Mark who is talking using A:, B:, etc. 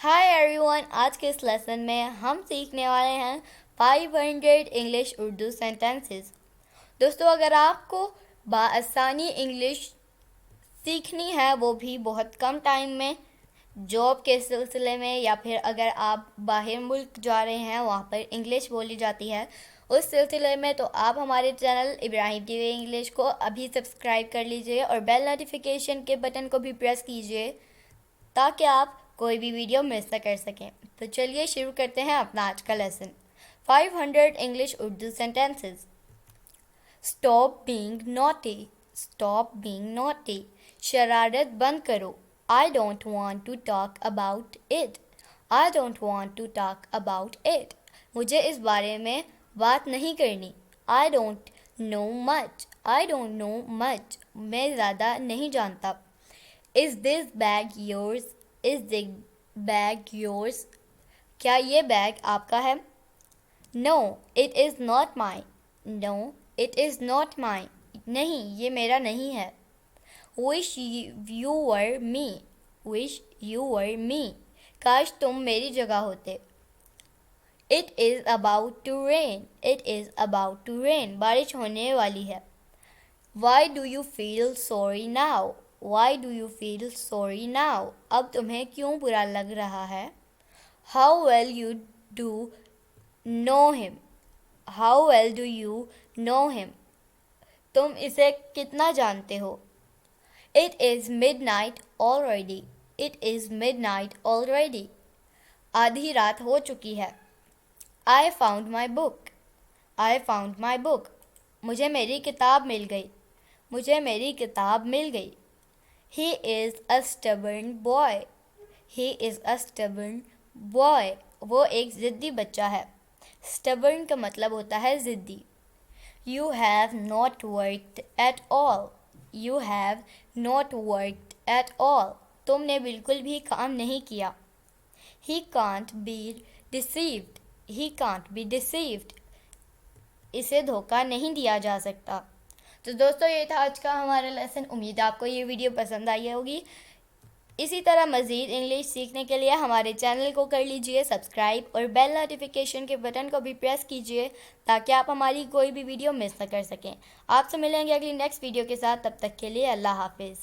A: Hi everyone, आज के इस लेसन में हम सीखने वाले हैं 500 इंग्लिश उर्दू सेंटेंसेस। दोस्तों, अगर आपको बआसानी इंग्लिश सीखनी है, वो भी बहुत कम टाइम में, जॉब के सिलसिले में, या फिर अगर आप बाहर मुल्क जा रहे हैं वहाँ पर इंग्लिश बोली जाती है उस सिलसिले में, तो आप हमारे चैनल इब्राहिम टीवी इंग्लिश को अभी सब्सक्राइब कर लीजिए और बेल नोटिफिकेशन के बटन को भी प्रेस कीजिए ताकि आप कोई भी वीडियो मिस न कर सकें। तो चलिए शुरू करते हैं अपना आज का lesson. 500 English Urdu sentences. Stop being naughty. Stop being naughty. शरारत बंद करो। I don't want to talk about it. I don't want to talk about it. मुझे इस बारे में बात नहीं करनी। I don't know much. I don't know much. मैं ज़्यादा नहीं जानता। Is this bag yours? Is this bag yours? क्या ये बैग आपका है? No, it is not mine. No, it is not mine. नहीं, ये मेरा नहीं है। Wish you were me. Wish you were me. काश तुम मेरी जगह होते। It is about to rain. It is about to rain. बारिश होने वाली है। Why do you feel sorry now? Why do you feel sorry now? अब तुम्हें क्यों बुरा लग रहा है? How well you do know him? How well do you know him? तुम इसे कितना जानते हो? It is midnight already. It is midnight already. आधी रात हो चुकी है। I found my book. I found my book. मुझे मेरी किताब मिल गई। मुझे मेरी किताब मिल गई। He is a stubborn boy. He is a stubborn boy. वो एक ज़िद्दी बच्चा है। Stubborn का मतलब होता है ज़िद्दी। You have not worked at all. You have not worked at all. तुमने बिल्कुल भी काम नहीं किया। He can't be deceived. He can't be deceived. इसे धोखा नहीं दिया जा सकता। तो दोस्तों, ये था आज का हमारा लेसन। उम्मीद है आपको ये वीडियो पसंद आई होगी। इसी तरह मज़ीद इंग्लिश सीखने के लिए हमारे चैनल को कर लीजिए सब्सक्राइब और बेल नोटिफिकेशन के बटन को भी प्रेस कीजिए ताकि आप हमारी कोई भी वीडियो मिस न कर सकें। आपसे मिलेंगे अगली नेक्स्ट वीडियो के साथ। तब तक के लिए अल्लाह हाफिज़।